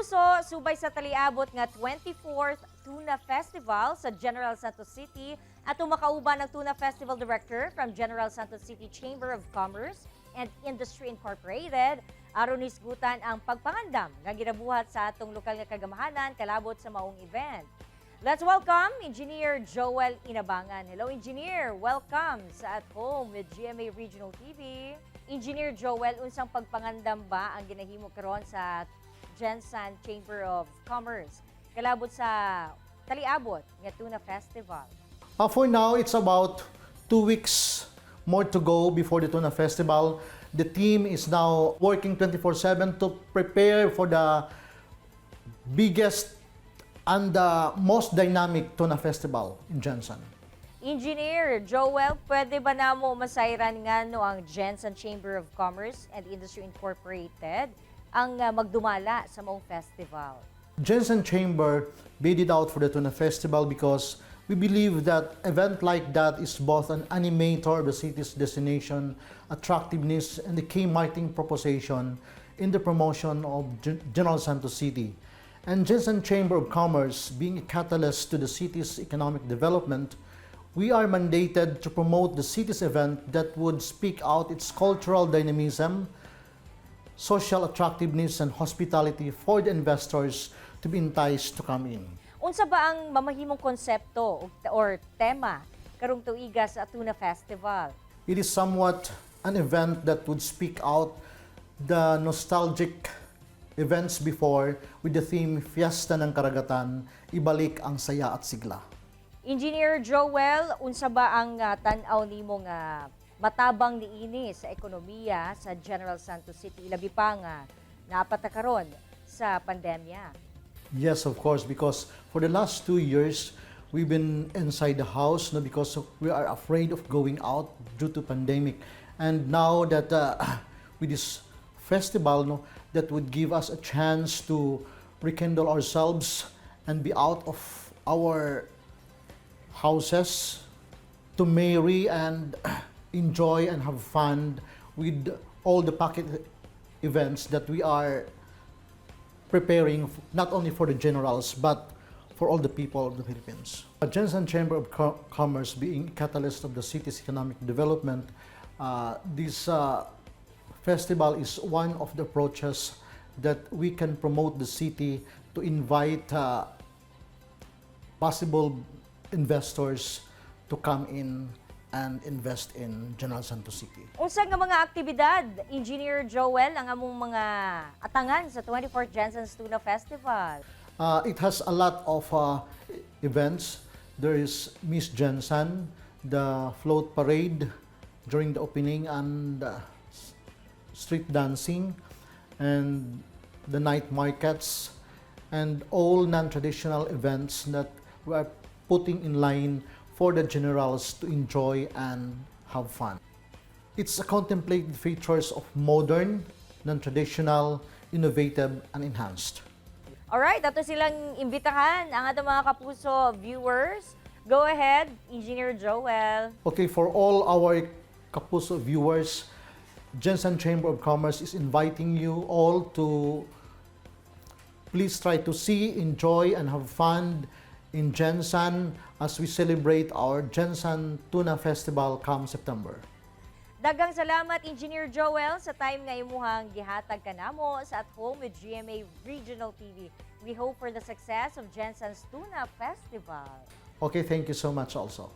kapuso, subay sa taliabot nga 24th Tuna Festival sa General Santos City at umakauban ng Tuna Festival Director from General Santos City Chamber of Commerce and Industry Incorporated aron isgutan ang pagpangandam nga ginabuhat sa atong lokal nga kagamahanan kalabot sa maong event. Let's welcome Engineer Joel Inabangan. Hello Engineer, welcome sa At Home with GMA Regional TV. Engineer Joel, unsang pagpangandam ba ang ginahimo karon sa Gensan Chamber of Commerce kalabot sa taliabot nga Tuna Festival? For now, it's about 2 weeks more to go before the Tuna Festival. The team is now working 24/7 to prepare for the biggest and the most dynamic Tuna Festival in Gensan. Engineer Joel, pwede ba na mo masayran nga no ang Gensan Chamber of Commerce and Industry Incorporated ang magdumala sa maong festival? Gensan Chamber bid it out for the Tuna Festival because we believe that event like that is both an animator of the city's destination, attractiveness, and the key marketing proposition in the promotion of General Santos City. And Gensan Chamber of Commerce, being a catalyst to the city's economic development, we are mandated to promote the city's event that would speak out its cultural dynamism, social attractiveness, and hospitality for the investors to be enticed to come in. Unsa ba ang mamahimong konsepto or tema karong tuiga sa Tuna Festival? It is somewhat an event that would speak out the nostalgic events before with the theme Fiesta ng Karagatan, ibalik ang saya at sigla. Engineer Joel, unsa ba ang tan-aw nimo nga matabang niini sa ekonomiya sa General Santos City labi pa nga naapata karon sa pandemya? Yes, of course, because for the last 2 years, we've been inside the house because we are afraid of going out due to pandemic. And now that with this festival, that would give us a chance to rekindle ourselves and be out of our houses to marry and enjoy and have fun with all the packet events that we are preparing not only for the generals but for all the people of the Philippines. The Gensan Chamber of Commerce being a catalyst of the city's economic development, this festival is one of the approaches that we can promote the city to invite possible investors to come in and invest in General Santos City. Unsa nga mga aktibidad, Engineer Joel, ang among mga atangan sa 24th Gensan's Tuna Festival? It has a lot of events. There is Miss Gensan, the float parade during the opening, and street dancing, and the night markets, and all non-traditional events that we are putting in line for the generals to enjoy and have fun. It's a contemplated features of modern, non-traditional, innovative, and enhanced. Alright, ato silang imbitahan ang atong mga kapuso viewers. Go ahead, Engineer Joel. Okay, for all our Kapuso viewers, Gensan Chamber of Commerce is inviting you all to please try to see, enjoy, and have fun in Gensan as we celebrate our Gensan Tuna Festival come September. Daghang salamat, Engineer Joel, sa time nga imuhang gihatag kanamo sa At Home with GMA Regional TV. We hope for the success of Gensan's Tuna Festival. Okay, thank you so much also.